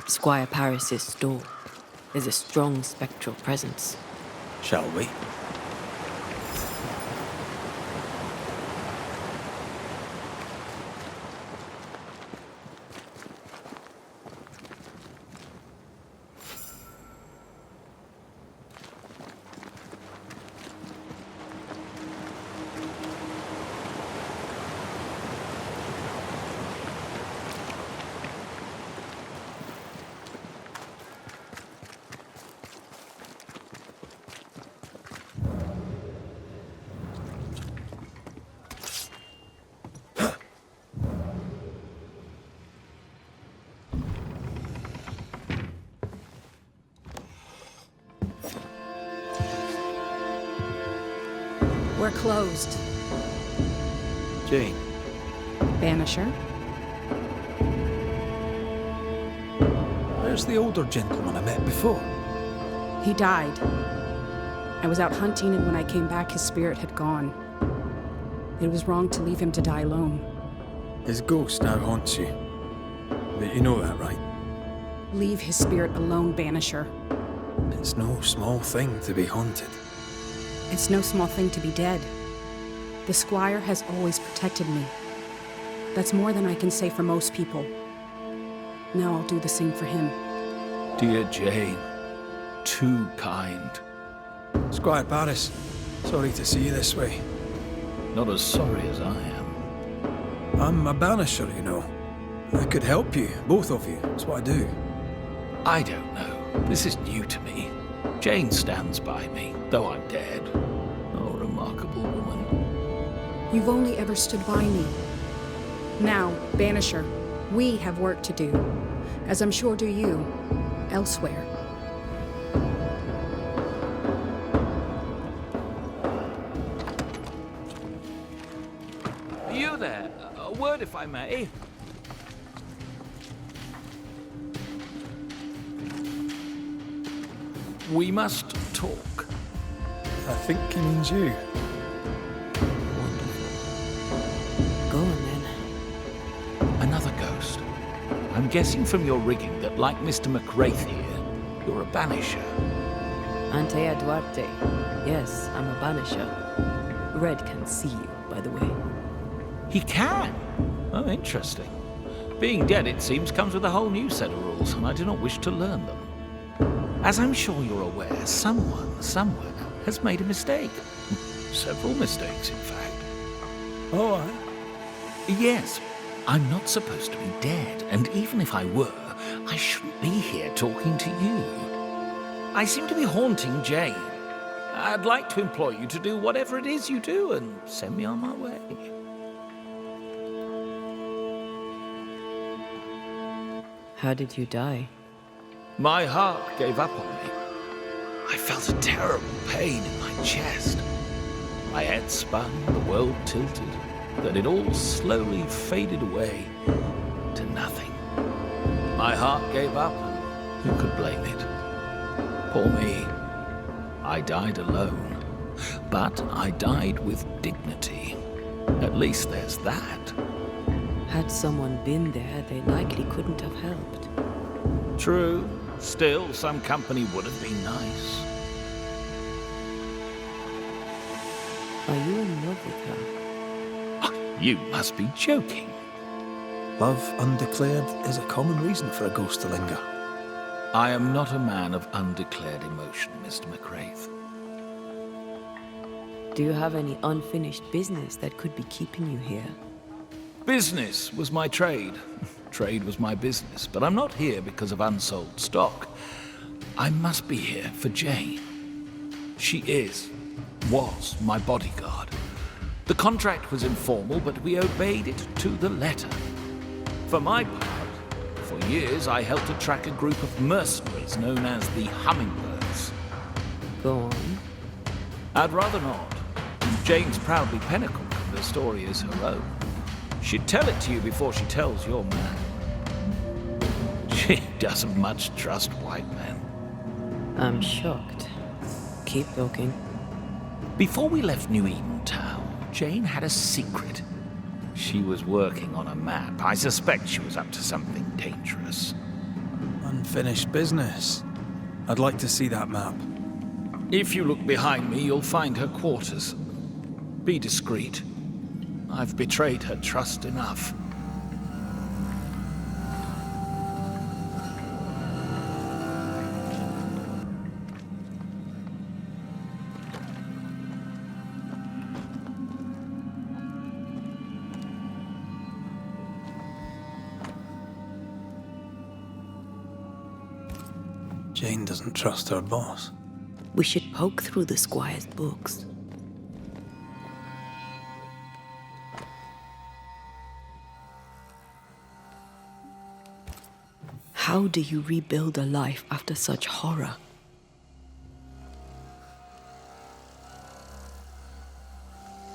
Squire Paris's store. There's a strong spectral presence. Shall we? We're closed. Jane. Banisher? Where's the older gentleman I met before? He died. I was out hunting, and when I came back, his spirit had gone. It was wrong to leave him to die alone. His ghost now haunts you. But you know that, right? Leave his spirit alone, Banisher. It's no small thing to be haunted. It's no small thing to be dead. The Squire has always protected me. That's more than I can say for most people. Now I'll do the same for him. Dear Jane, too kind. Squire Paris, sorry to see you this way. Not as sorry as I am. I'm a banisher, you know. I could help you, both of you. That's what I do. I don't know. This is new to me. Jane stands by me, though I'm dead. Oh, remarkable woman. You've only ever stood by me. Now, Banisher, we have work to do, as I'm sure do you, elsewhere. You there? A word, if I may. We must talk. I think he means you. Go on then. Another ghost. I'm guessing from your rigging that, like Mr. McWraith here, you're a banisher. Antea Duarte. Yes, I'm a banisher. Red can see you, by the way. He can? Oh, interesting. Being dead, it seems, comes with a whole new set of rules, and I do not wish to learn them. As I'm sure you're aware, someone, somewhere, has made a mistake. Several mistakes, in fact. Oh, Yes, I'm not supposed to be dead, and even if I were, I shouldn't be here talking to you. I seem to be haunting Jane. I'd like to employ you to do whatever it is you do and send me on my way. How did you die? My heart gave up on me. I felt a terrible pain in my chest. My head spun, the world tilted, then it all slowly faded away to nothing. My heart gave up, and who could blame it? Poor me. I died alone, but I died with dignity. At least there's that. Had someone been there, they likely couldn't have helped. True. Still, some company would have been nice. Are you in love with her? You must be joking. love undeclared is a common reason for a ghost to linger. I am not a man of undeclared emotion, Mr. McWraith. Do you have any unfinished business that could be keeping you here? Business was my trade. Trade was my business, but I'm not here because of unsold stock. I must be here for Jane. She was my bodyguard. The contract was informal, but we obeyed it to the letter. For my part, for years I helped to track a group of mercenaries known as the Hummingbirds. Go on. I'd rather not. Jane's proudly pinnacle, and the story is her own. She'd tell it to you before she tells your man. She doesn't much trust white men. I'm shocked. Keep talking. Before we left New Eden Town, Jane had a secret. She was working on a map. I suspect she was up to something dangerous. Unfinished business. I'd like to see that map. If you look behind me, you'll find her quarters. Be discreet. I've betrayed her trust enough. Jane doesn't trust her boss. We should poke through the Squire's books. How do you rebuild a life after such horror?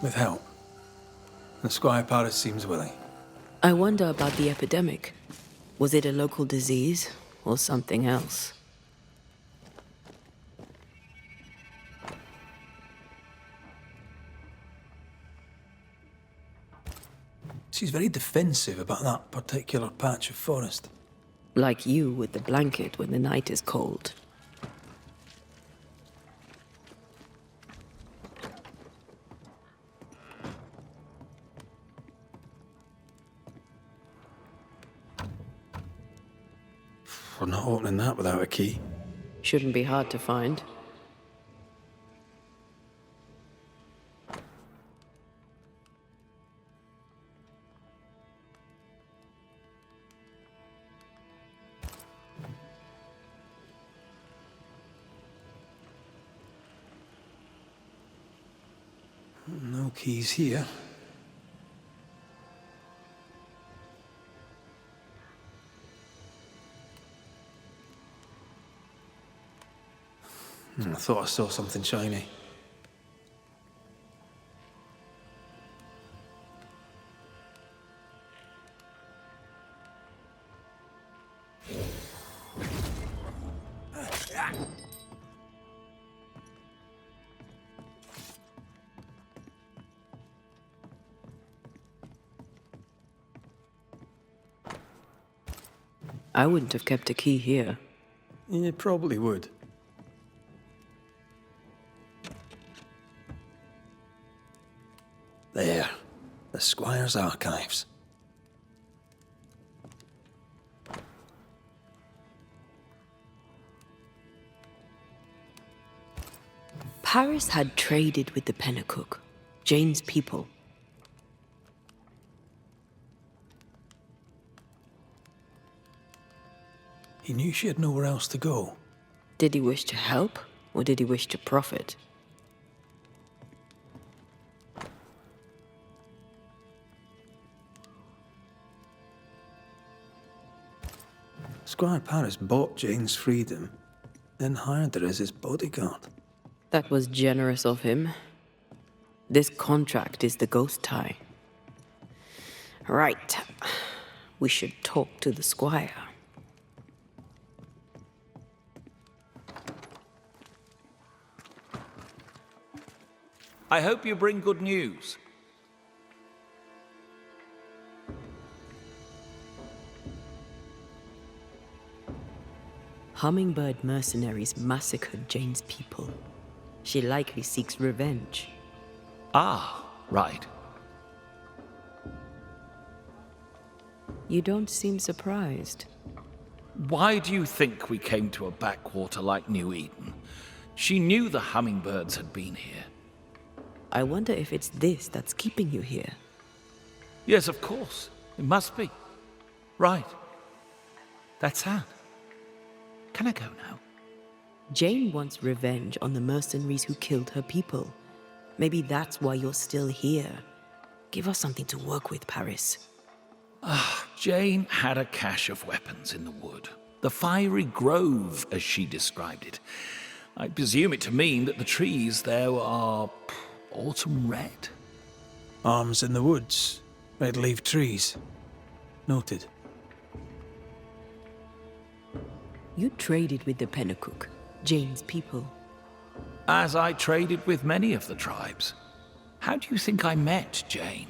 With help. The Squire Paris seems willing. I wonder about the epidemic. Was it a local disease or something else? She's very defensive about that particular patch of forest. Like you with the blanket when the night is cold. We're not opening that without a key. Shouldn't be hard to find. No keys here. I thought I saw something shiny. I wouldn't have kept a key here. You probably would. There. The Squire's archives. Paris had traded with the Pennacook, Jane's people. He knew she had nowhere else to go. Did he wish to help, or did he wish to profit? Squire Paris bought Jane's freedom, then hired her as his bodyguard. That was generous of him. This contract is the ghost tie. Right. We should talk to the Squire. I hope you bring good news. Hummingbird mercenaries massacred Jane's people. She likely seeks revenge. Ah, right. You don't seem surprised. Why do you think we came to a backwater like New Eden? She knew the hummingbirds had been here. I wonder if it's this that's keeping you here. Yes, of course. It must be. Right. That's sad. Can I go now? Jane wants revenge on the mercenaries who killed her people. Maybe that's why you're still here. Give us something to work with, Paris. Jane had a cache of weapons in the wood. The fiery grove, as she described it. I presume it to mean that the trees there are autumn red. Arms in the woods. Red-leaved trees. Noted. You traded with the Pennacook, Jane's people. As I traded with many of the tribes. How do you think I met Jane?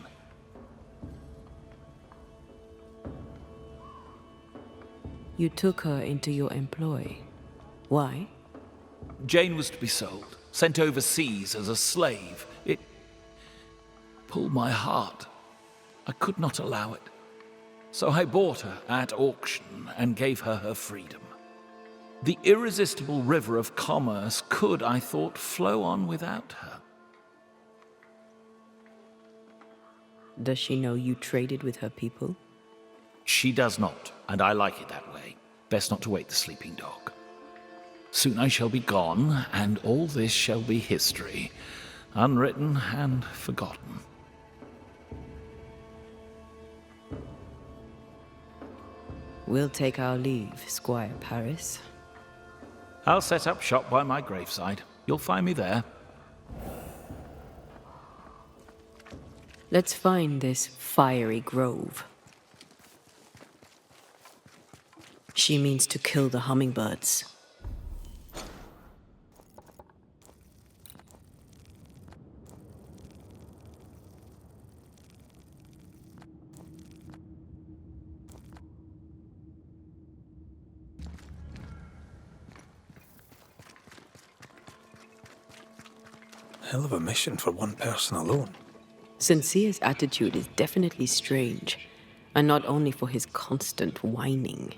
You took her into your employ. Why? Jane was to be sold, sent overseas as a slave. It pulled my heart. I could not allow it. So I bought her at auction and gave her her freedom. The irresistible river of commerce could, I thought, flow on without her. Does she know you traded with her people? She does not, and I like it that way. Best not to wake the sleeping dog. Soon I shall be gone, and all this shall be history, unwritten and forgotten. We'll take our leave, Squire Paris. I'll set up shop by my graveside. You'll find me there. Let's find this fiery grove. She means to kill the hummingbirds. Hell of a mission for one person alone. Sincere's attitude is definitely strange, and not only for his constant whining.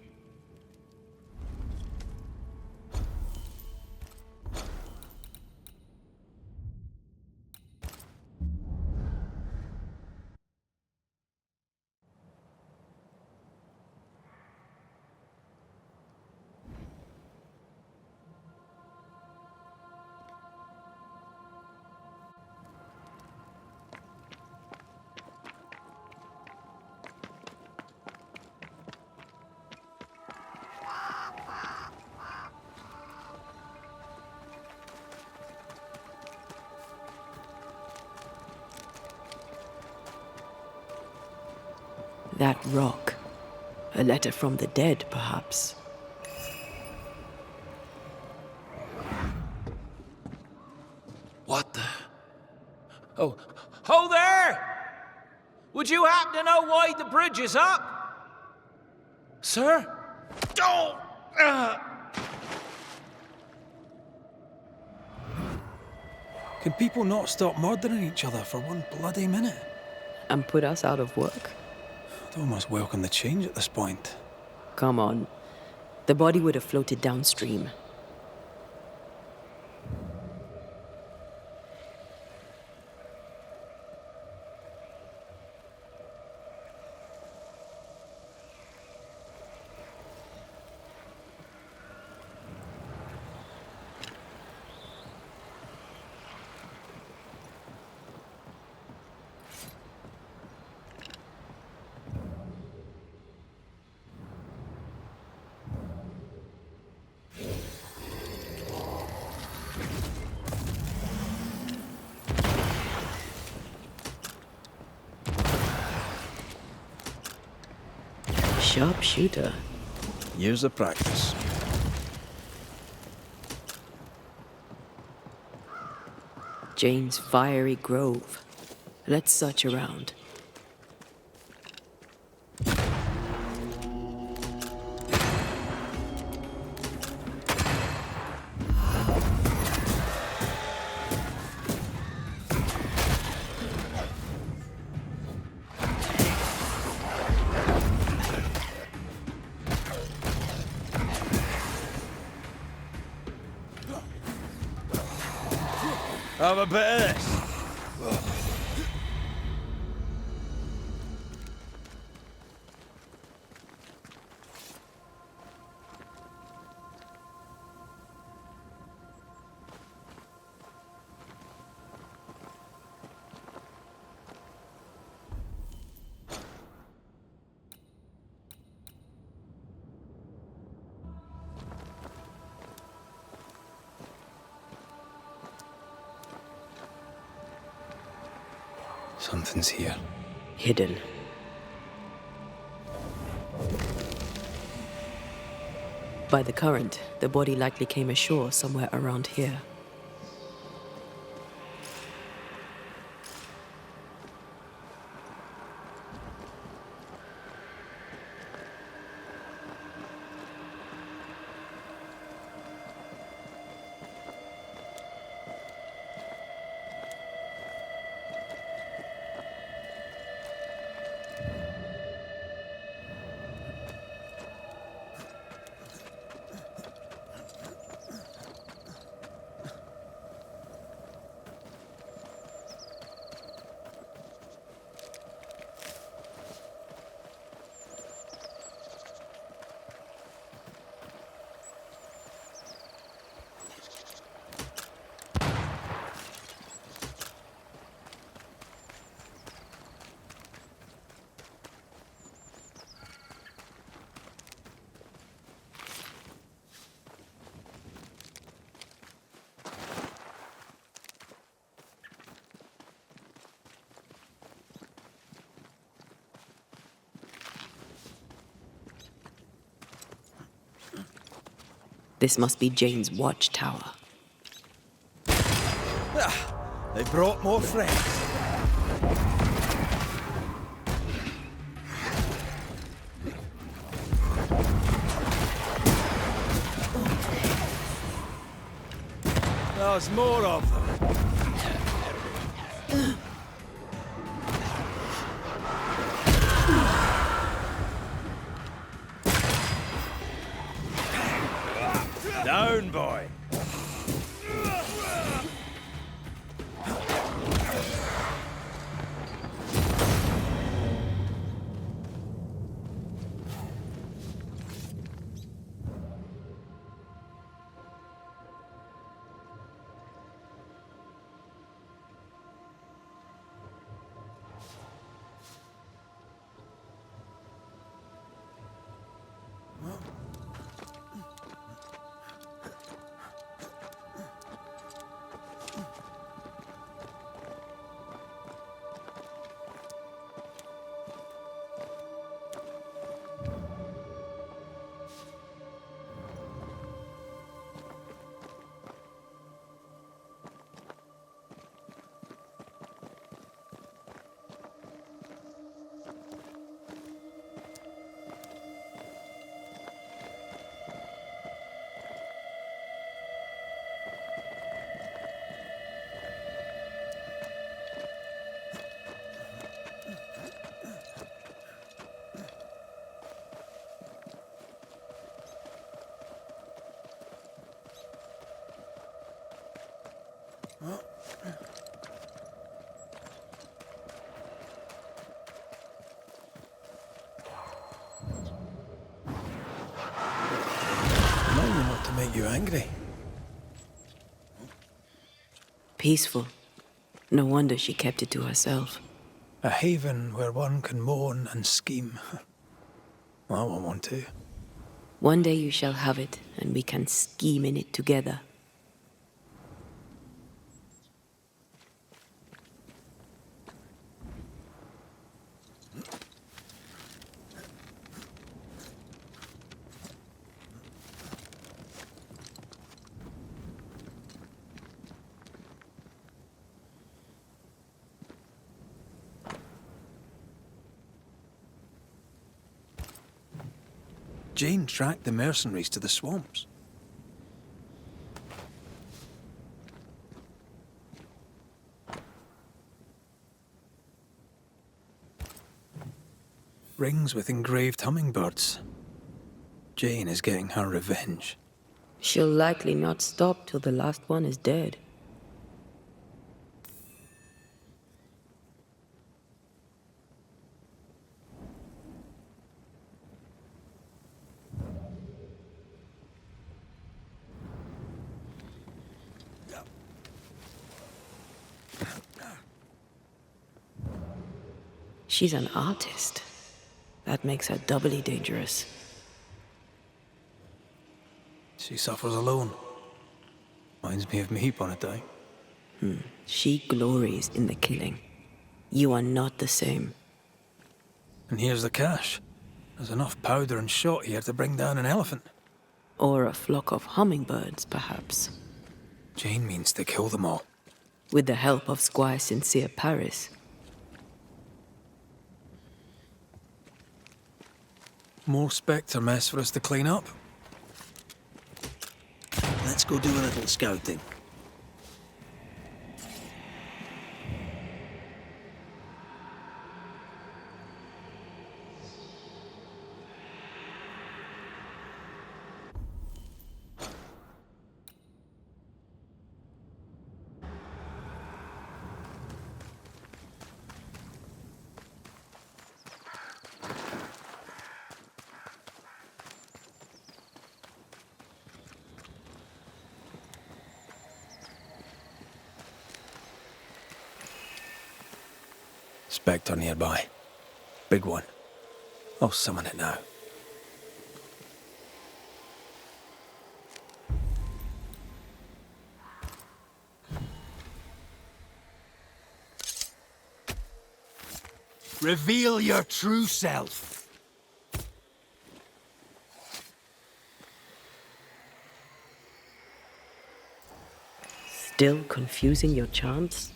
That rock. A letter from the dead, perhaps. What the? Oh, ho there! Would you happen to know why the bridge is up? Sir? Oh! Can people not stop murdering each other for one bloody minute? And put us out of work? I'd almost welcome the change at this point. Come on. The body would have floated downstream. Sharpshooter. Years of practice. Jane's fiery grove. Let's search around. Have a bit of this. Something's here. Hidden. By the current, the body likely came ashore somewhere around here. This must be Jane's watchtower. They brought more friends. There's more of them. Down, boy. Not to make you angry. Peaceful. No wonder she kept it to herself. A haven where one can mourn and scheme. I want one too. One day you shall have it, and we can scheme in it together. Jane tracked the mercenaries to the swamps. Rings with engraved hummingbirds. Jane is getting her revenge. She'll likely not stop till the last one is dead. She's an artist. That makes her doubly dangerous. She suffers alone. Reminds me of me upon a time. She glories in the killing. You are not the same. And here's the cash. There's enough powder and shot here to bring down an elephant. Or a flock of hummingbirds, perhaps. Jane means to kill them all. With the help of Squire Sincere Paris. More Spectre mess for us to clean up. Let's go do a little scouting. Spectre nearby. Big one. I'll summon it now. Reveal your true self. Still confusing your chants?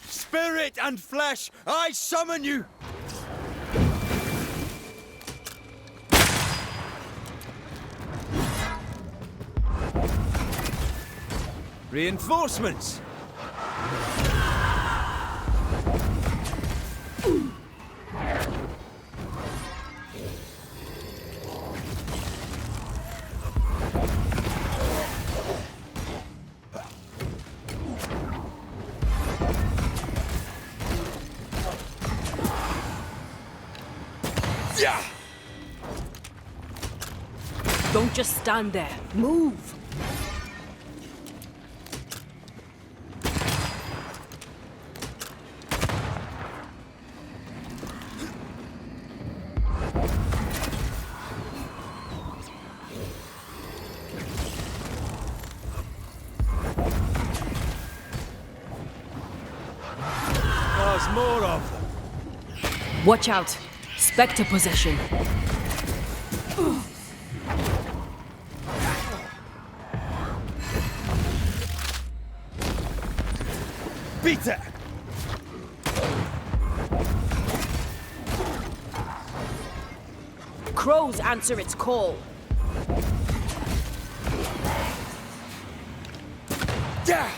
Spirit and flesh, I summon you! Reinforcements! Yeah! Don't just stand there. Move! There's more of them. Watch out! Spectre possession. Beat it! Crows answer its call. Yeah!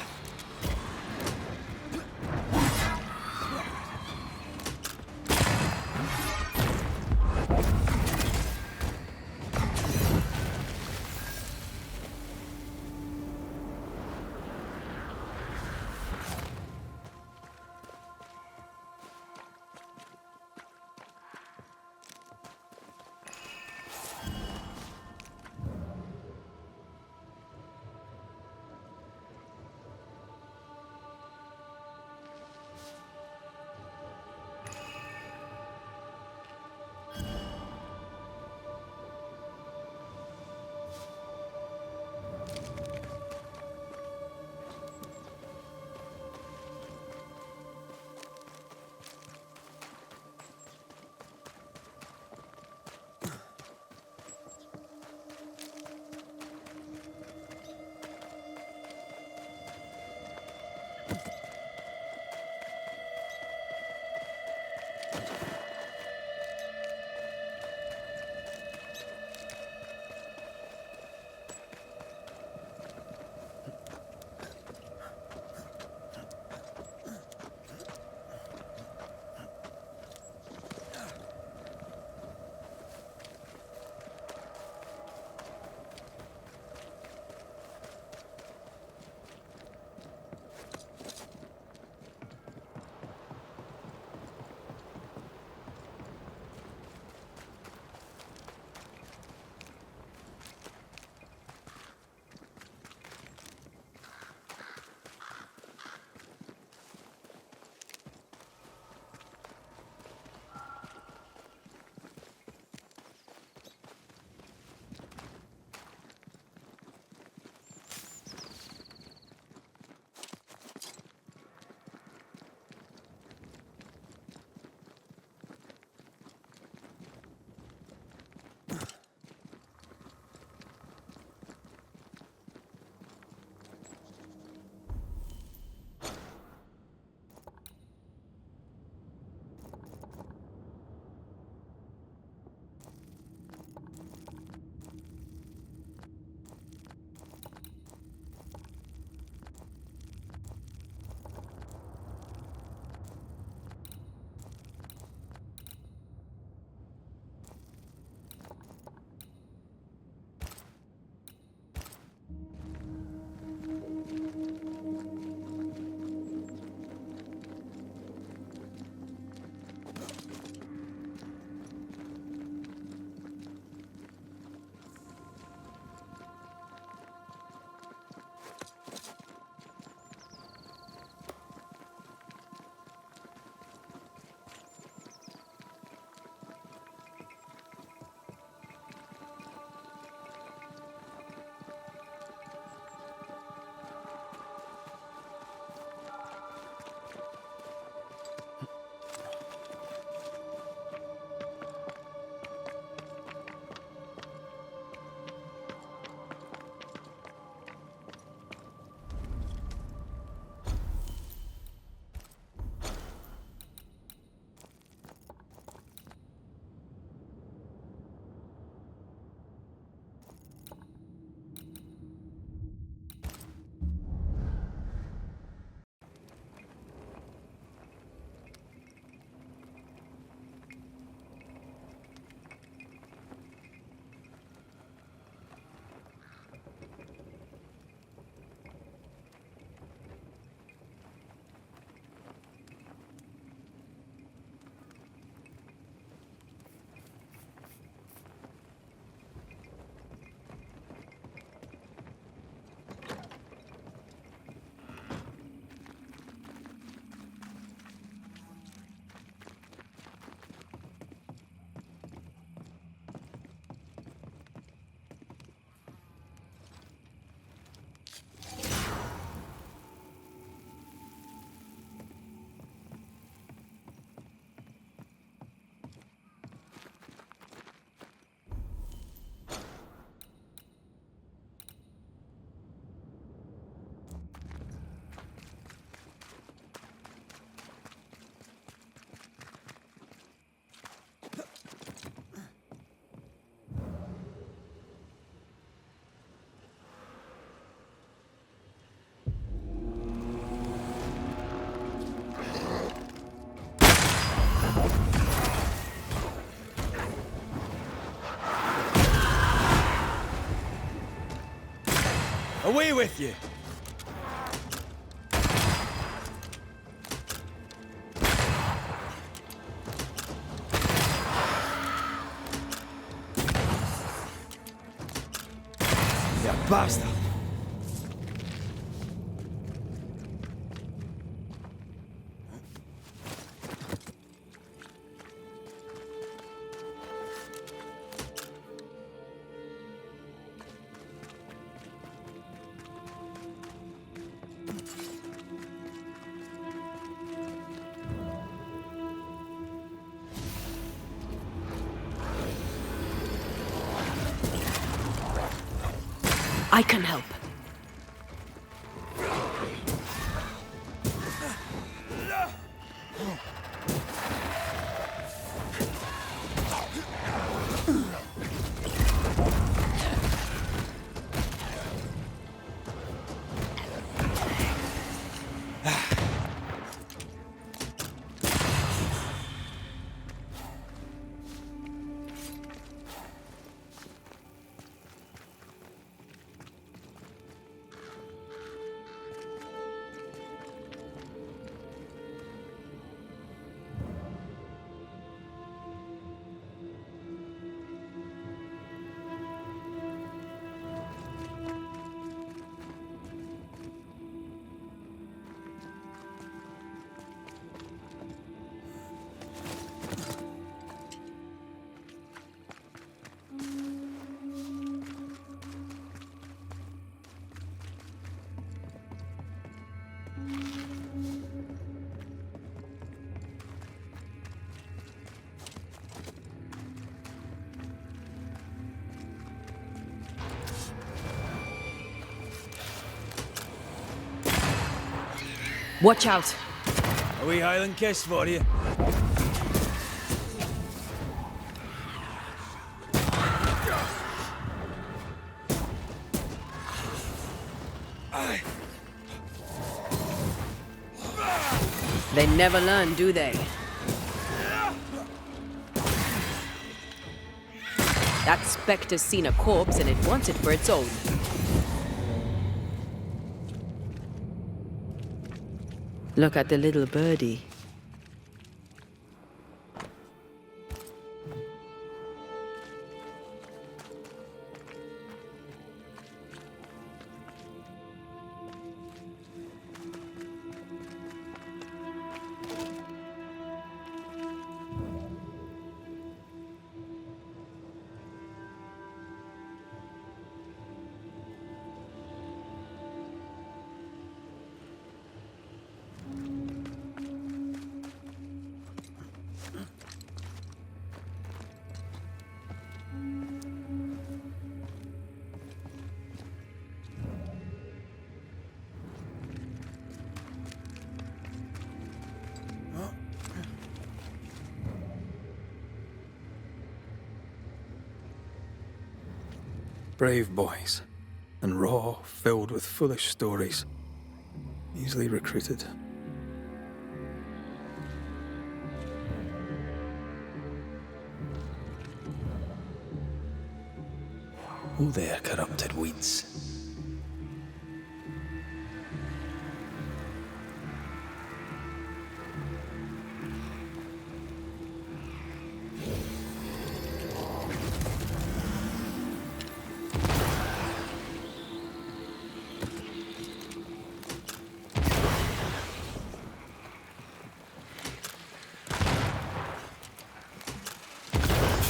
Away with you! You bastard! I can help. Watch out! A wee Highland kiss for you. They never learn, do they? That spectre's seen a corpse and it wants it for its own. Look at the little birdie. Brave boys, and raw, filled with foolish stories. Easily recruited. Oh there, corrupted weeds.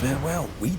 Farewell, weed.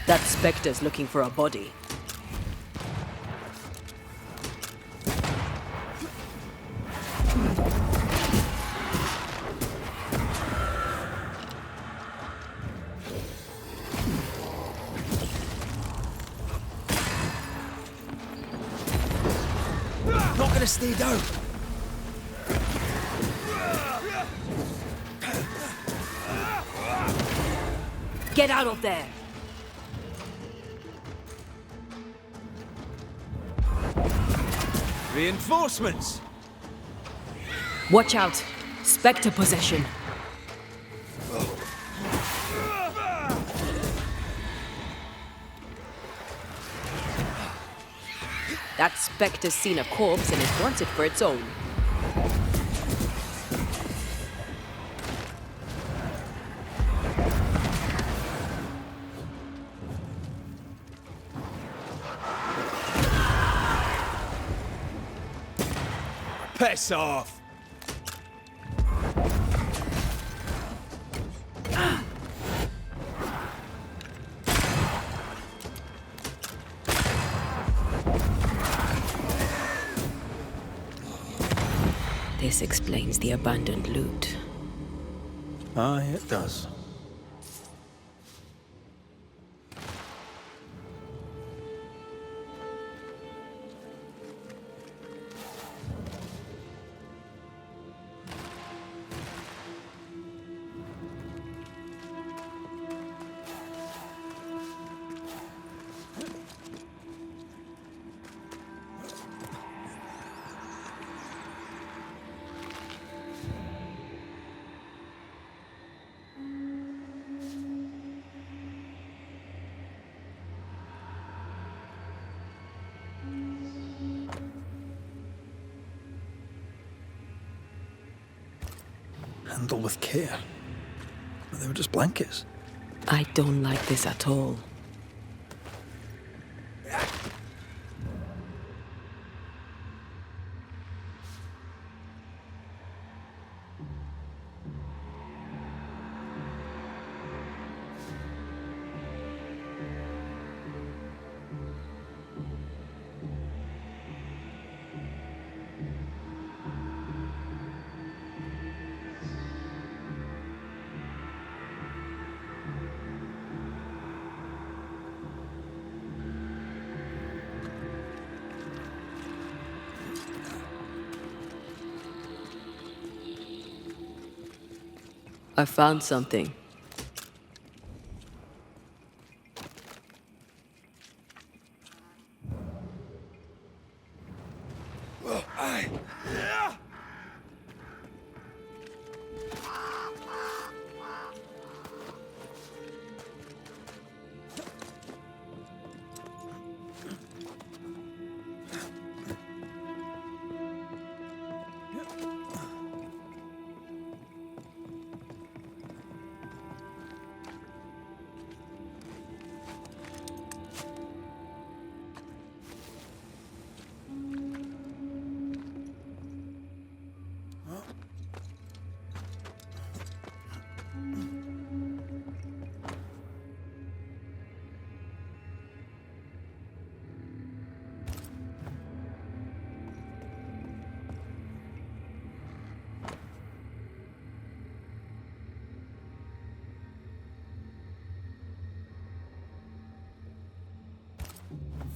That spectre's looking for a body. stay down. Get out of there! Reinforcements! Watch out! Spectre possession! That spectre's seen a corpse and it wants it for its own. Piss off! This explains the abandoned loot. Aye, it does. Handled with care. But they were just blankets. I don't like this at all. I found something.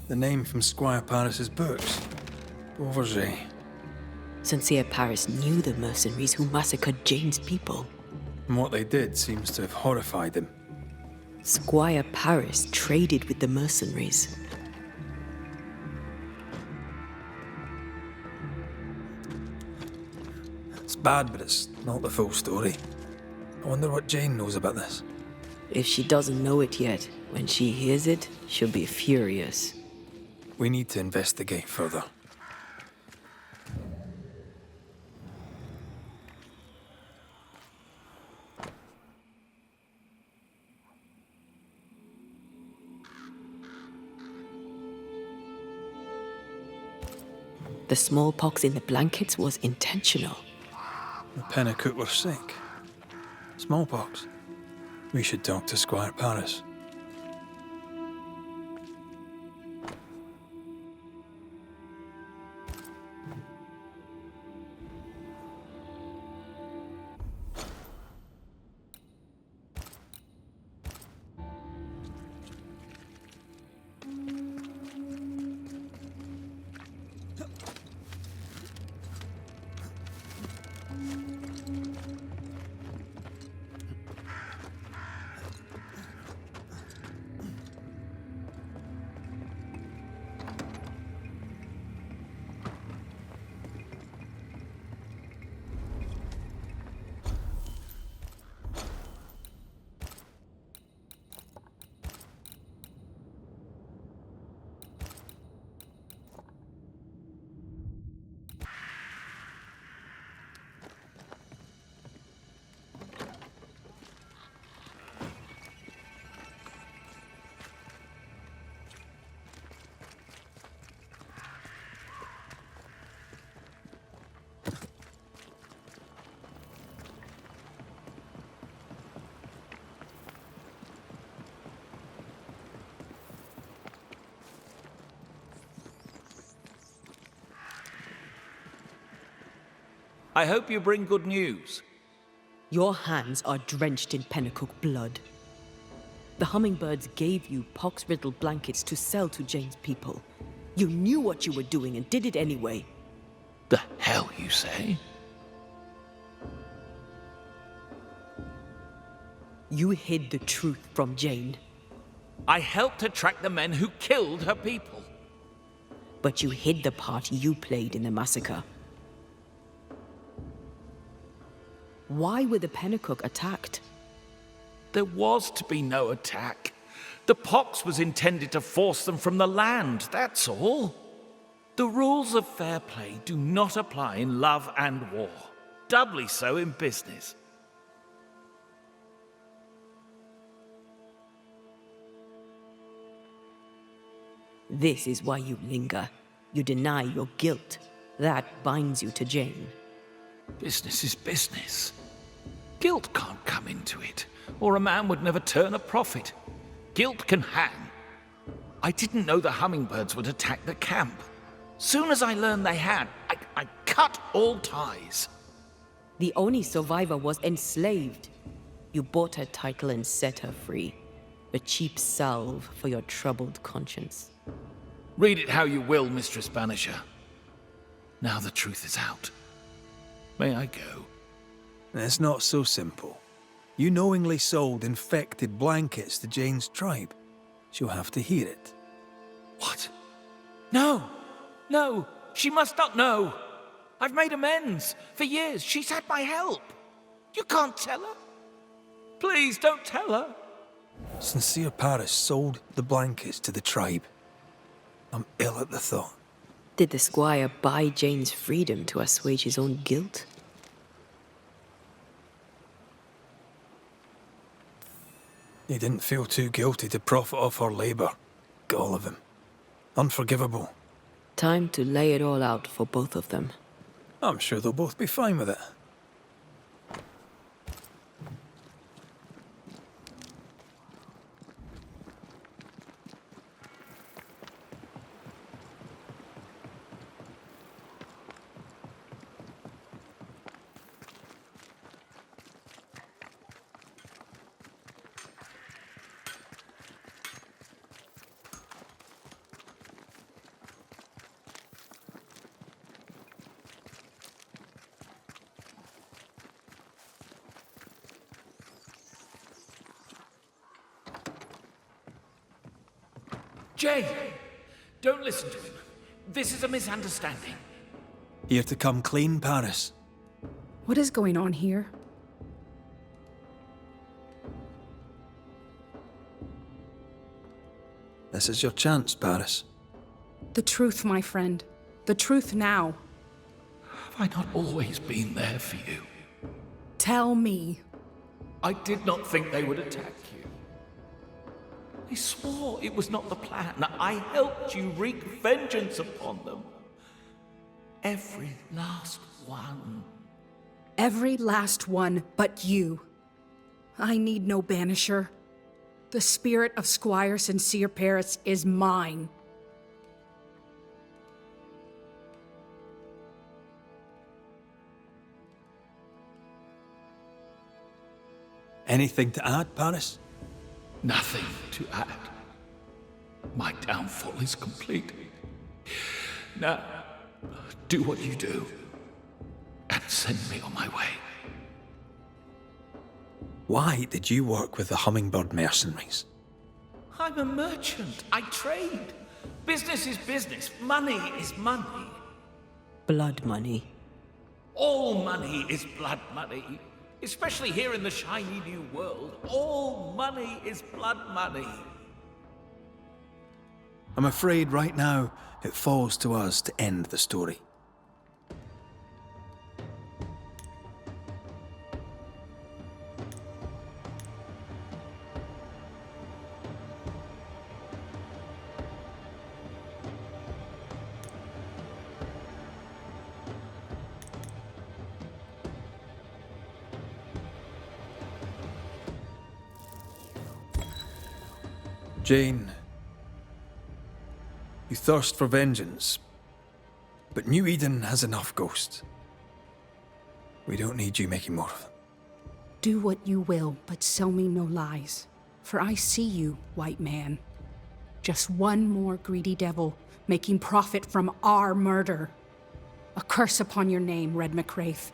The name from Squire Paris's books. Beauverger. Sincere Paris knew the mercenaries who massacred Jane's people. And what they did seems to have horrified him. Squire Paris traded with the mercenaries. It's bad, but it's not the full story. I wonder what Jane knows about this. If she doesn't know it yet, when she hears it, she'll be furious. We need to investigate further. The smallpox in the blankets was intentional. The Pennicoot were sick. Smallpox. We should talk to Squire Paris. I hope you bring good news. Your hands are drenched in Pennacook blood. The hummingbirds gave you pox-riddled blankets to sell to Jane's people. You knew what you were doing and did it anyway. The hell you say? You hid the truth from Jane, I helped her track the men who killed her people. but you hid the part you played in the massacre. Why were the Pennacook attacked? There was to be no attack. The pox was intended to force them from the land, that's all. The rules of fair play do not apply in love and war. Doubly so in business. This is why you linger. You deny your guilt. That binds you to Jane. Business is business. Guilt can't come into it, or a man would never turn a profit. Guilt can hang. I didn't know the hummingbirds would attack the camp. Soon as I learned they had, I cut all ties. The only survivor was enslaved. You bought her title and set her free. A cheap salve for your troubled conscience. Read it how you will, Mistress Banisher. Now the truth is out. May I go? It's not so simple. You knowingly sold infected blankets to Jane's tribe. She'll have to hear it. What? No! No! She must not know! I've made amends. For years, she's had my help. You can't tell her? Please, don't tell her. Sincere Paris sold the blankets to the tribe. I'm ill at the thought. Did the squire buy Jane's freedom to assuage his own guilt? He didn't feel too guilty to profit off her labour. All of him. Unforgivable. Time to lay it all out for both of them. I'm sure they'll both be fine with it. Jay! Don't listen to him. This is a misunderstanding. Here to come clean, Paris. What is going on here? This is your chance, Paris. The truth, my friend. The truth now. Have I not always been there for you? Tell me. I did not think they would attack you. I swore it was not the plan. I helped you wreak vengeance upon them. Every last one. Every last one but you. I need no banisher. The spirit of Squire Sincere Paris is mine. Anything to add, Paris? Nothing to add. My downfall is complete. Now, do what you do, and send me on my way. Why did you work with the hummingbird mercenaries? I'm a merchant. I trade. Business is business. Money is money. Blood money. All money is blood money. Especially here in the shiny new world. All money is blood money. I'm afraid right now it falls to us to end the story. Jane, you thirst for vengeance, but New Eden has enough ghosts. We don't need you making more of them. Do what you will, but sell me no lies. For I see you, white man. Just one more greedy devil making profit from our murder. A curse upon your name, Red McWraith.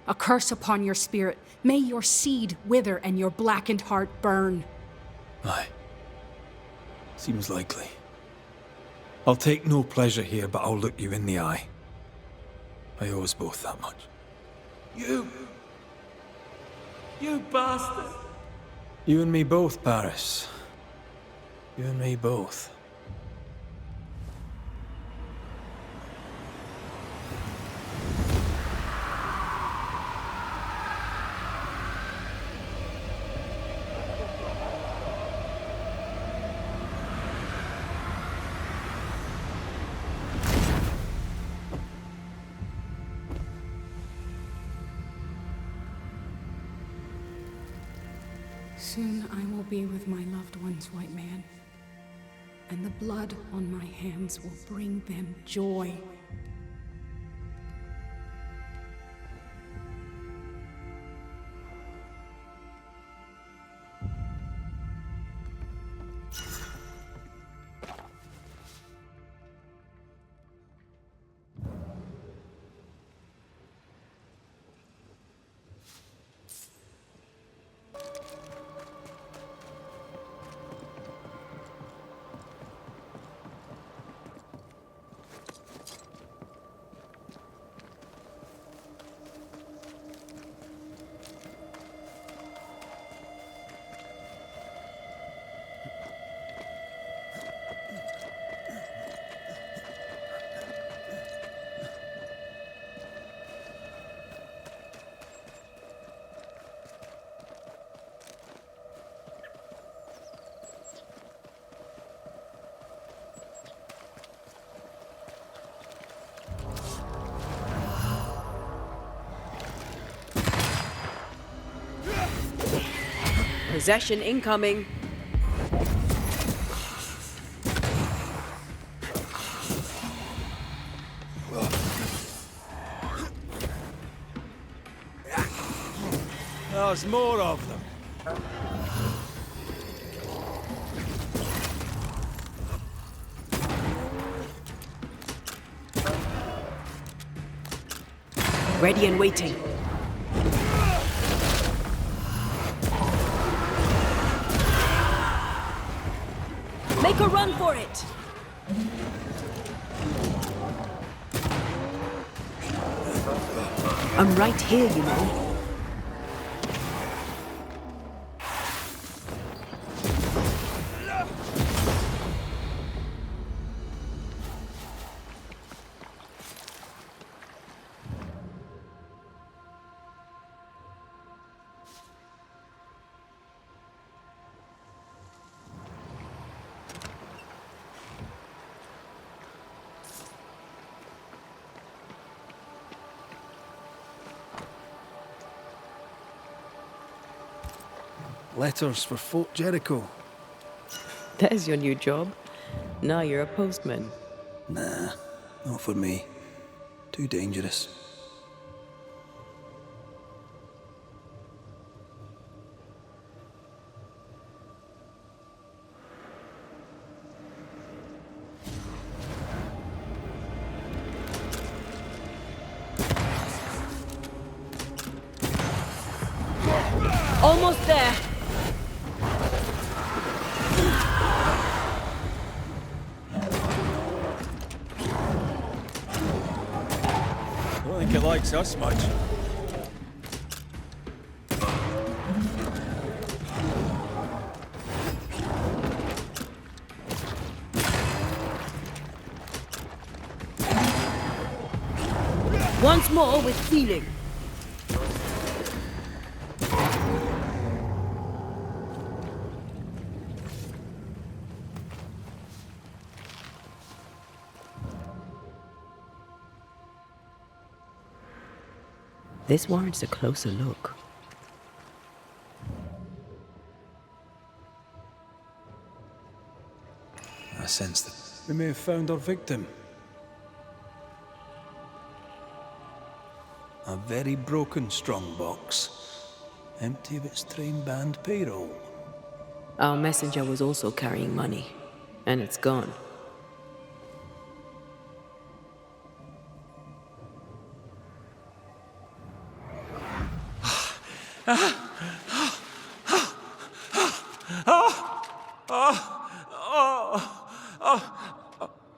A curse upon your spirit. May your seed wither and your blackened heart burn. Aye. Seems likely. I'll take no pleasure here, but I'll look you in the eye. I owe us both that much. You bastard! You and me both, Paris. You and me both. Soon I will be with my loved ones, white man. And the blood on my hands will bring them joy. Possession incoming. There's more of them. Ready and waiting. Make a run for it! I'm right here, you know. Letters for Fort Jericho. There's your new job. Now you're a postman. Nah, not for me. Too dangerous. Almost there. I don't think it likes us much. Once more with healing. This warrants a closer look. I sense that we may have found our victim. A very broken strongbox, empty of its train band payroll. Our messenger was also carrying money, and it's gone.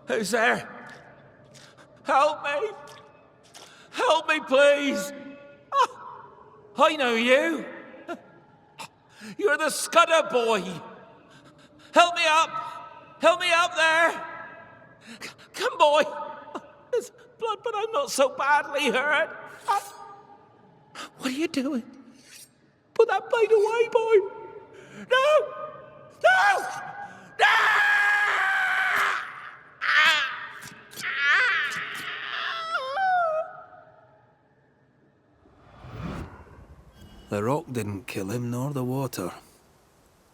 Who's there? Help me! Help me, please! I know you! You're the Scudder boy! Help me up! Help me up there! Come, boy! There's blood, but I'm not so badly hurt. What are you doing? Put that blade away, boy! No! No! No! The rock didn't kill him, nor the water.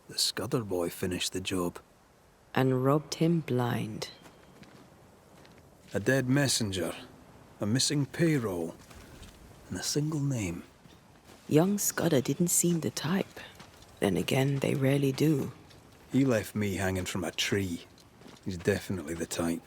The Scudder boy finished the job. And robbed him blind. A dead messenger, a missing payroll, and a single name. Young Scudder didn't seem the type. Then again, they rarely do. He left me hanging from a tree. He's definitely the type.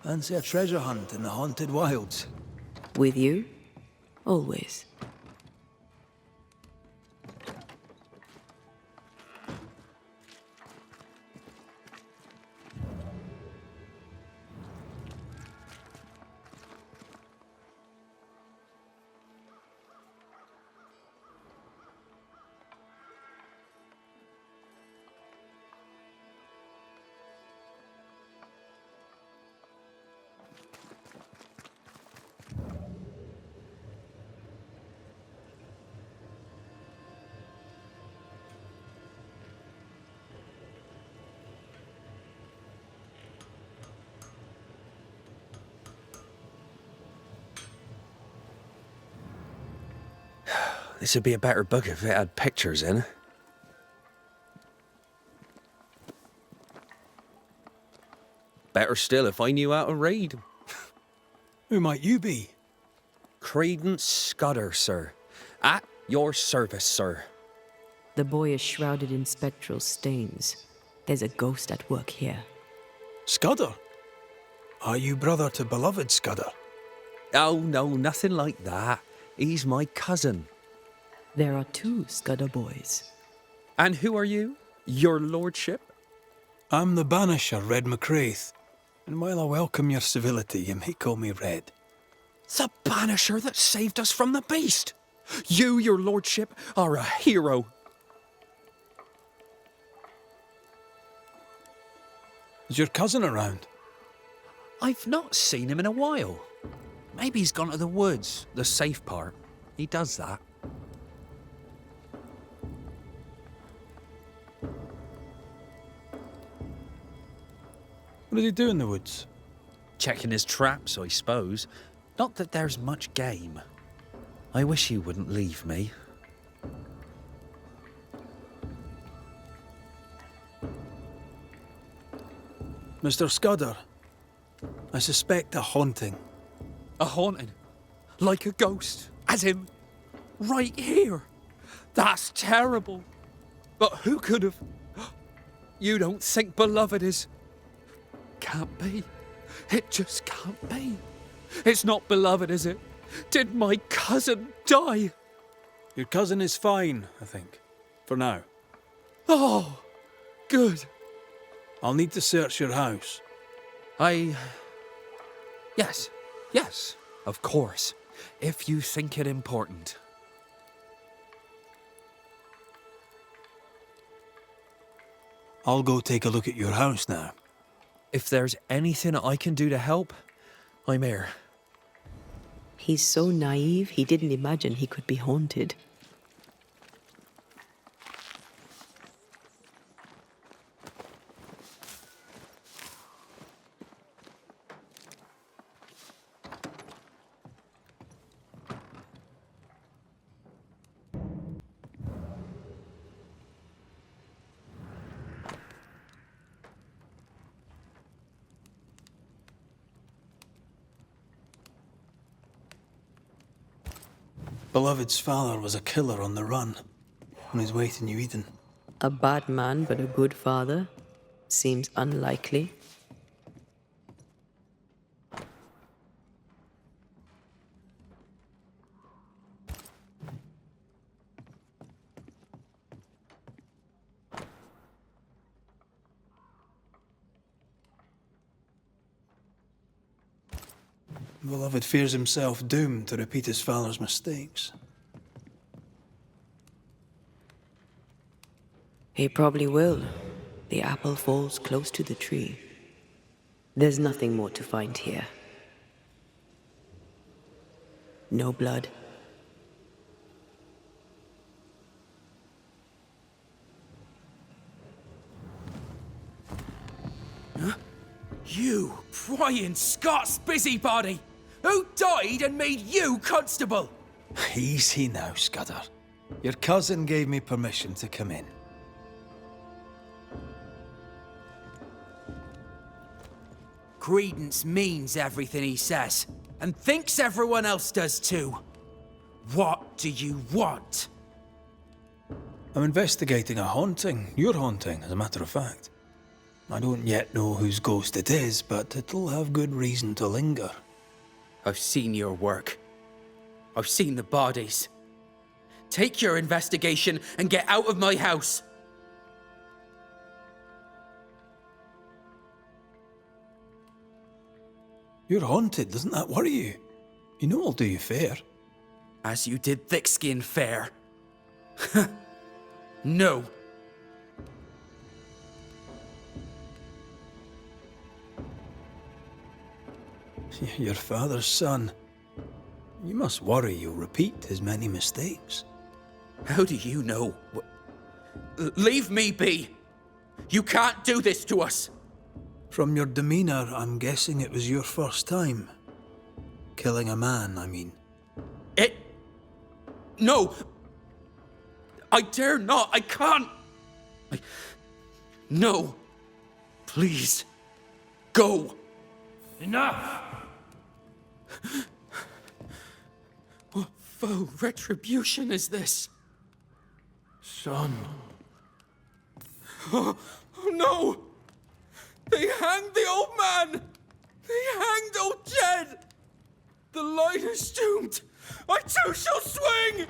Fancy a treasure hunt in the haunted wilds. With you? Always. This would be a better book if it had pictures in. Better still if I knew how to read. Who might you be? Credence Scudder, sir. At your service, sir. The boy is shrouded in spectral stains. There's a ghost at work here. Scudder? Are you brother to beloved Scudder? Oh, no, nothing like that. He's my cousin. There are two Scudder boys. And who are you? Your lordship? I'm the Banisher, Red McCraith. And while I welcome your civility, you may call me Red. The Banisher that saved us from the beast! You, your lordship, are a hero. Is your cousin around? I've not seen him in a while. Maybe he's gone to the woods, the safe part. He does that. What does he do in the woods? Checking his traps, I suppose. Not that there's much game. I wish he wouldn't leave me. Mr. Scudder, I suspect a haunting. A haunting? Like a ghost? As in, right here? That's terrible. But who could have... You don't think beloved is... Can't be. It just can't be. It's not beloved, is it? Did my cousin die? Your cousin is fine, I think. For now. Oh, good. I'll need to search your house. Yes, of course. If you think it important. I'll go take a look at your house now. If there's anything I can do to help, I'm here. He's so naive, he didn't imagine he could be haunted. Beloved's father was a killer on the run, on his way to New Eden. A bad man, but a good father? Seems unlikely. Beloved fears himself doomed to repeat his father's mistakes. He probably will. The apple falls close to the tree. There's nothing more to find here. No blood. You prying Scots busybody! Who died and made you constable? Easy now, Scudder. Your cousin gave me permission to come in. Credence means everything he says, and thinks everyone else does too. What do you want? I'm investigating a haunting. Your haunting, as a matter of fact. I don't yet know whose ghost it is, but it'll have good reason to linger. I've seen your work. I've seen the bodies. Take your investigation and get out of my house. You're haunted, doesn't that worry you? You know I'll do you fair. As you did Thickskin fair. No. Your father's son. You must worry you'll repeat his many mistakes. How do you know? Leave me be. You can't do this to us. From your demeanor, I'm guessing it was your first time. Killing a man, I mean. No. I dare not. I can't. No. Please. Go. Enough! What foul retribution is this? Son. Oh no! They hanged the old man! They hanged old Jed! The line is doomed! I too shall swing!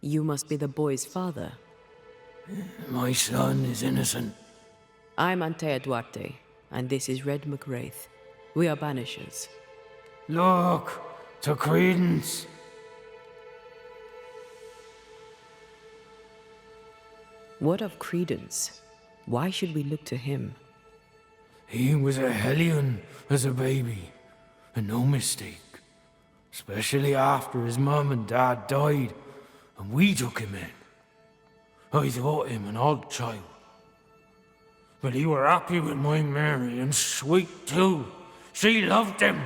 You must be the boy's father. My son is innocent. I'm Antea Duarte, and this is Red McWraith. We are Banishers. Look, to Credence. What of Credence? Why should we look to him? He was a hellion as a baby, and no mistake. Especially after his mum and dad died, and we took him in. I thought him an odd child. But he were happy with my Mary, and sweet too. She loved him.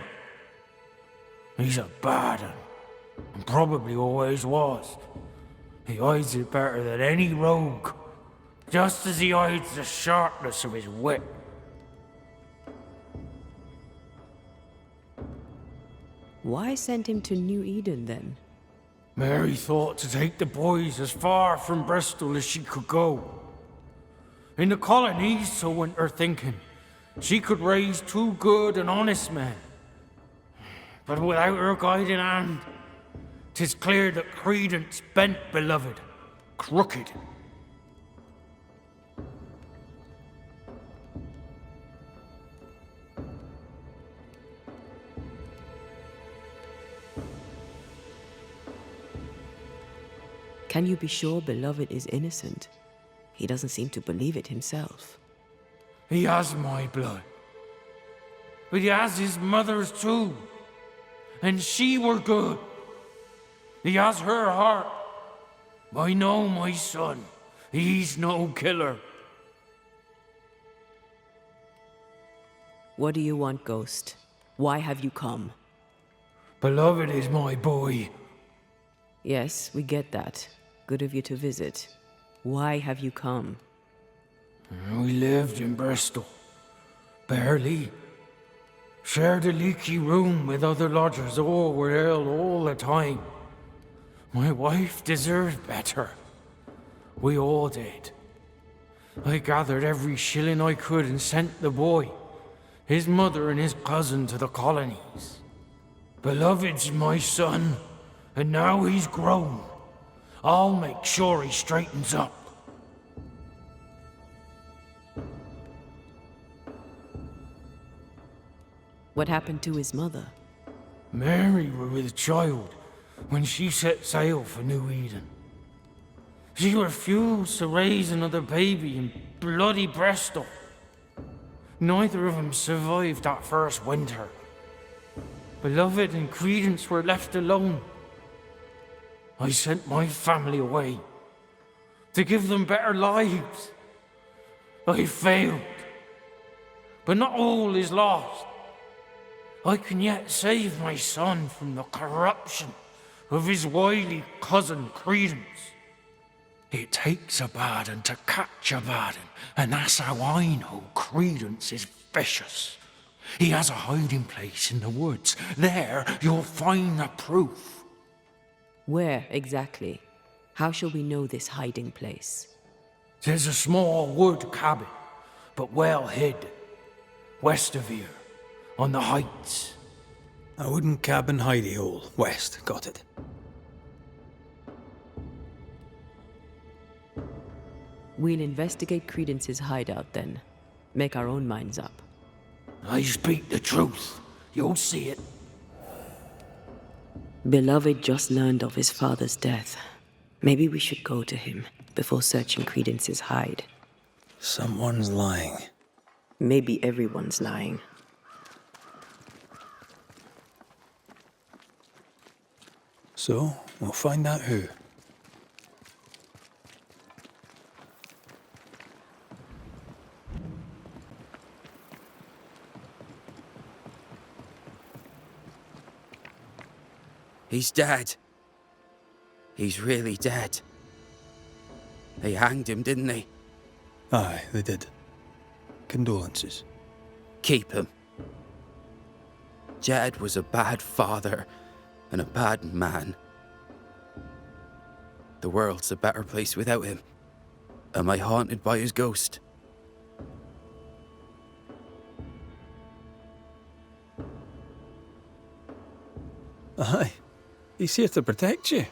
He's a bad un, and probably always was. He hides it better than any rogue, just as he hides the sharpness of his wit. Why send him to New Eden then? Mary thought to take the boys as far from Bristol as she could go. In the colonies, so went her thinking, she could raise two good and honest men. But without her guiding hand, 'tis clear that Credence bent beloved, crooked. Can you be sure Beloved is innocent? He doesn't seem to believe it himself. He has my blood. But he has his mother's too. And she were good. He has her heart. I know my son. He's no killer. What do you want, Ghost? Why have you come? Beloved is my boy. Yes, we get that. Good of you to visit. Why have you come? We lived in Bristol. Barely. Shared a leaky room with other lodgers. All were ill all the time. My wife deserved better. We all did. I gathered every shilling I could and sent the boy, his mother and his cousin to the colonies. Beloved's my son, and now he's grown. I'll make sure he straightens up. What happened to his mother? Mary were with child when she set sail for New Eden. She refused to raise another baby in bloody Bristol. Neither of them survived that first winter. Beloved and Credence were left alone. I sent my family away to give them better lives. I failed. But not all is lost. I can yet save my son from the corruption of his wily cousin Credence. It takes a bad un to catch a bad un, and that's how I know Credence is vicious. He has a hiding place in the woods. There you'll find the proof. Where exactly? How shall we know this hiding place? 'Tis a small wood cabin, but well hid. West of here, on the heights. A wooden cabin hidey hole, west, got it. We'll investigate Credence's hideout then. Make our own minds up. I speak the truth. You'll see it. Beloved just learned of his father's death. Maybe we should go to him before searching Credence's hide. Someone's lying. Maybe everyone's lying. So, we'll find out who. He's dead. He's really dead. They hanged him, didn't they? Aye, they did. Condolences. Keep him. Jed was a bad father and a bad man. The world's a better place without him. Am I haunted by his ghost? Aye. He's here to protect you,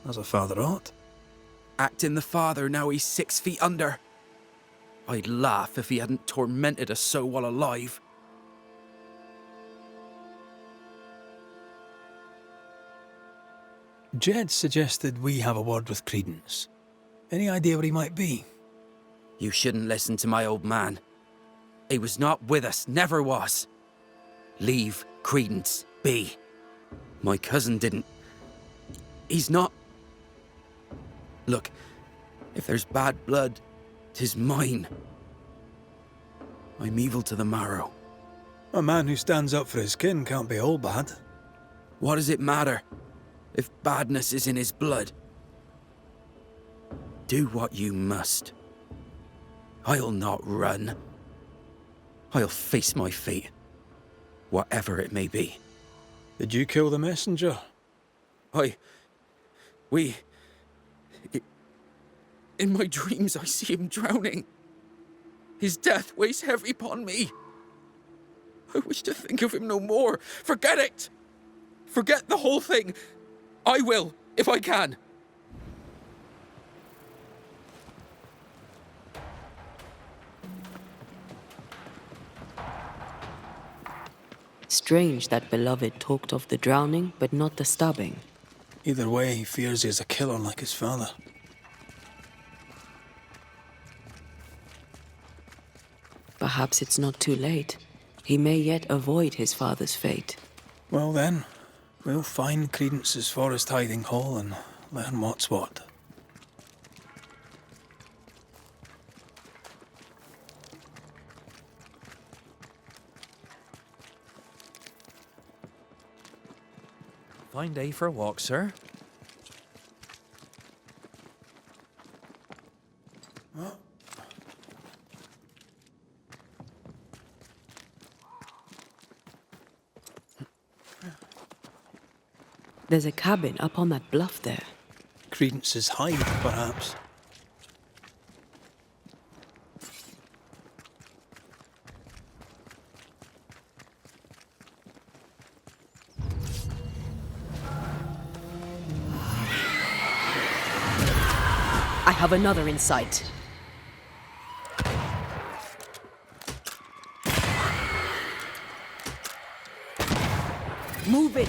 as a father ought. Acting the father now he's 6 feet under. I'd laugh if he hadn't tormented us so while alive. Jed suggested we have a word with Credence. Any idea where he might be? You shouldn't listen to my old man. He was not with us, never was. Leave Credence be. My cousin didn't. He's not. Look, if there's bad blood, 'tis mine. I'm evil to the marrow. A man who stands up for his kin can't be all bad. What does it matter if badness is in his blood? Do what you must. I'll not run. I'll face my fate, whatever it may be. Did you kill the messenger? In my dreams I see him drowning. His death weighs heavy upon me. I wish to think of him no more. Forget it! Forget the whole thing. I will, if I can. Strange that beloved talked of the drowning, but not the stabbing. Either way, he fears he is a killer like his father. Perhaps it's not too late. He may yet avoid his father's fate. Well then, we'll find Credence's forest hiding hole and learn what's what. Fine day for a walk, sir. There's a cabin up on that bluff there. Credence's hide, perhaps. I have another in sight. Move it!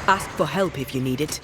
Ask for help if you need it.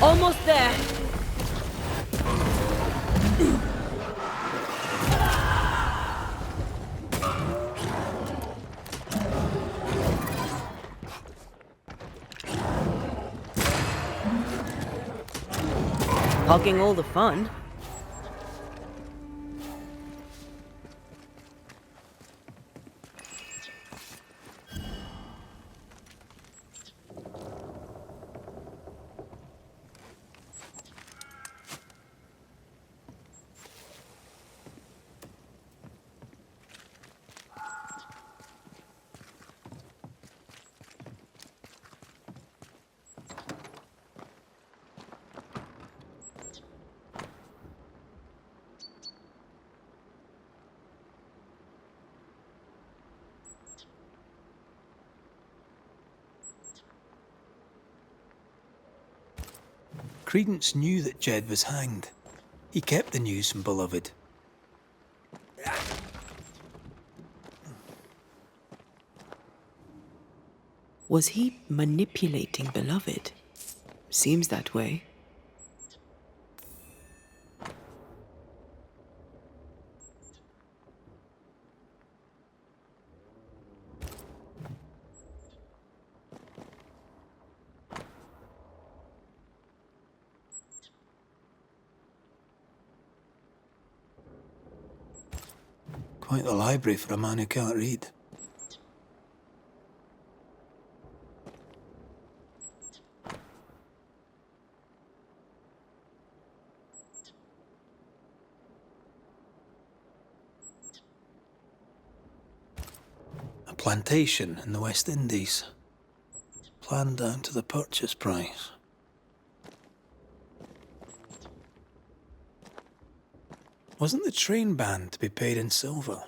Almost there. Hogging all the fun. Credence knew that Jed was hanged. He kept the news from Beloved. Was he manipulating Beloved? Seems that way. Quite the library for a man who can't read. A plantation in the West Indies. Planned down to the purchase price. Wasn't the train band to be paid in silver?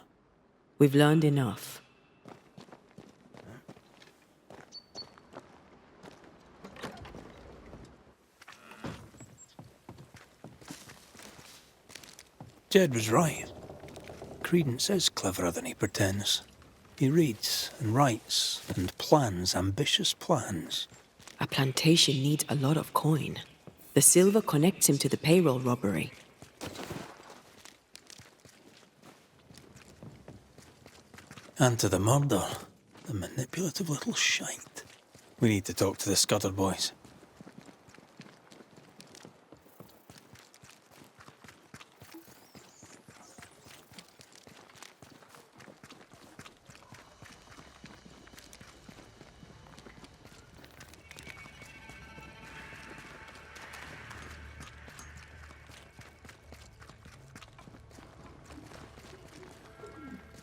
We've learned enough. Jed was right. Credence is cleverer than he pretends. He reads and writes and plans ambitious plans. A plantation needs a lot of coin. The silver connects him to the payroll robbery. And to the murder. The manipulative little shite. We need to talk to the Scudder boys.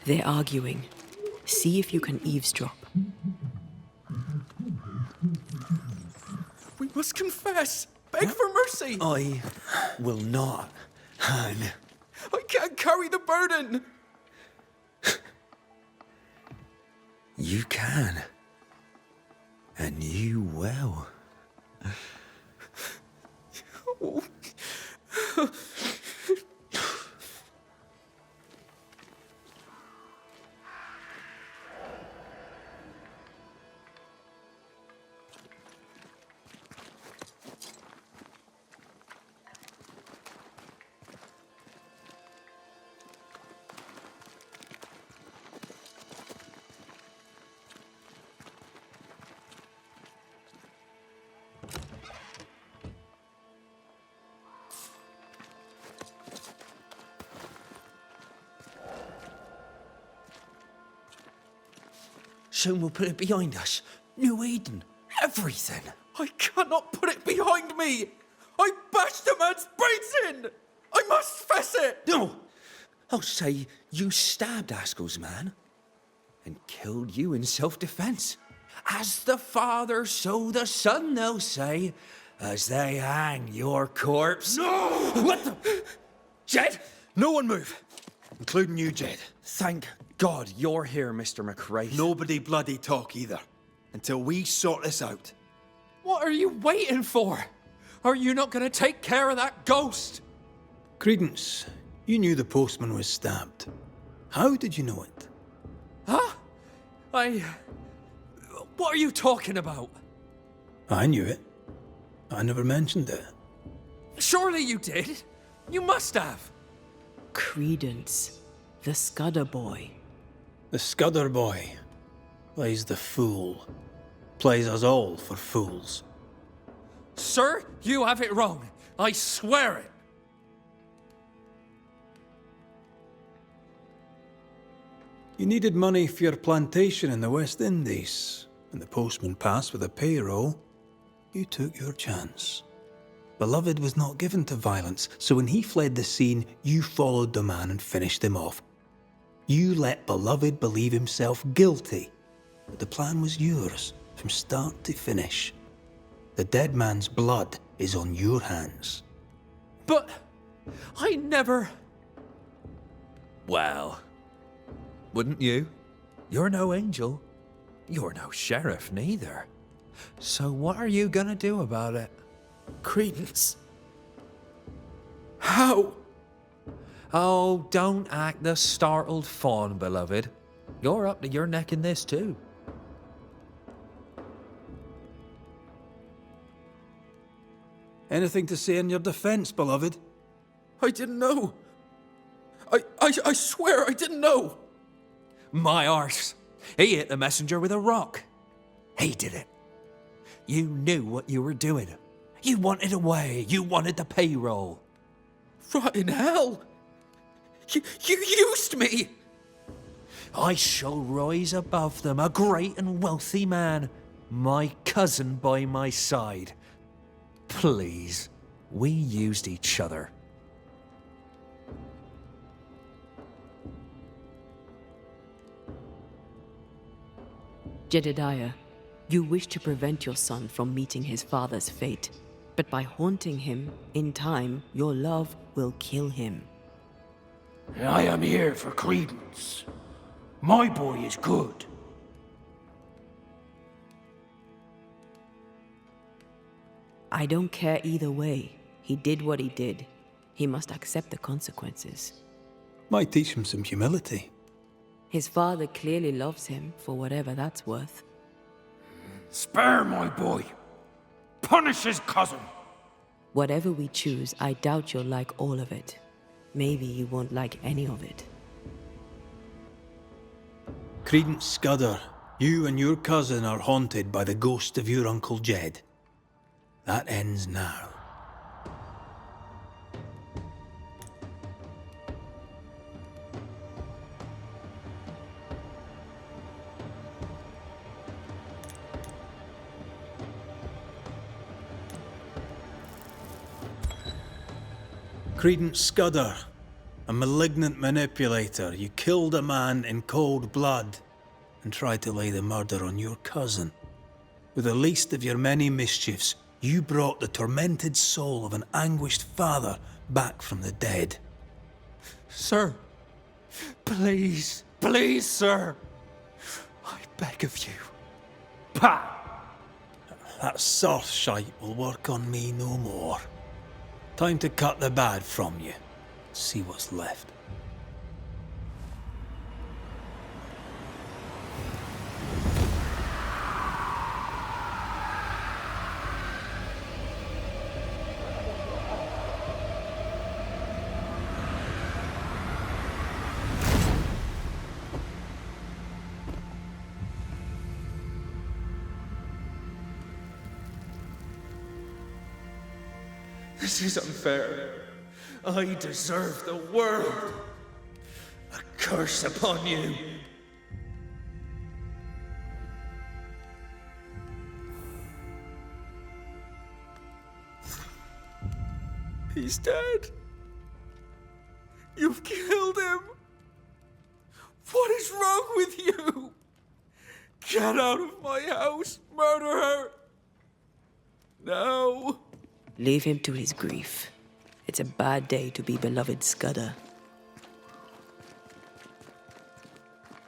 They're arguing. See if you can eavesdrop. We must confess. Beg for mercy. I will not hang. I can't carry the burden. You can. And you will. Soon we'll put it behind us. New Eden. Everything. I cannot put it behind me. I bashed a man's brains in. I must fess it. No! I'll say you stabbed Askell's man and killed you in self-defense. As the Father, so the Son, they'll say, as they hang your corpse. No! What the? Jed? No one move, including you, Jed. Thank God you're here, Mr. McRae. Nobody bloody talk either, until we sort this out. What are you waiting for? Are you not going to take care of that ghost? Credence, you knew the postman was stabbed. How did you know it? Huh? What are you talking about? I knew it. I never mentioned it. Surely you did. You must have. Credence, the Scudder boy. The Scudder boy plays the fool. Plays us all for fools. Sir, you have it wrong. I swear it. You needed money for your plantation in the West Indies, and the postman passed with a payroll. You took your chance. Beloved was not given to violence, so when he fled the scene, you followed the man and finished him off. You let Beloved believe himself guilty, but the plan was yours from start to finish. The dead man's blood is on your hands. But I never... Well, wouldn't you? You're no angel. You're no sheriff neither. So what are you gonna do about it? Credence. How? Oh, don't act the startled fawn, beloved. You're up to your neck in this too. Anything to say in your defense, Beloved? I didn't know. I swear I didn't know. My arse. He hit the messenger with a rock. He did it. You knew what you were doing. You wanted away. You wanted the payroll. Rotten hell. You used me. I shall rise above them, a great and wealthy man, my cousin by my side. Please, we used each other. Jedediah, you wish to prevent your son from meeting his father's fate, but by haunting him, in time, your love will kill him. I am here for Credence. My boy is good. I don't care either way. He did what he did. He must accept the consequences. Might teach him some humility. His father clearly loves him, for whatever that's worth. Spare my boy. Punish his cousin. Whatever we choose, I doubt you'll like all of it. Maybe you won't like any of it. Credence Scudder, you and your cousin are haunted by the ghost of your Uncle Jed. That ends now. Credence Scudder, a malignant manipulator, you killed a man in cold blood and tried to lay the murder on your cousin. With the least of your many mischiefs, you brought the tormented soul of an anguished father back from the dead. Sir, please, please, sir. I beg of you. Pah! That soft shite will work on me no more. Time to cut the bad from you. See what's left. This is unfair. I deserve the world. A curse upon you. He's dead. You've killed him. What is wrong with you? Get out of my house, murderer. No. Leave him to his grief. It's a bad day to be beloved Scudder.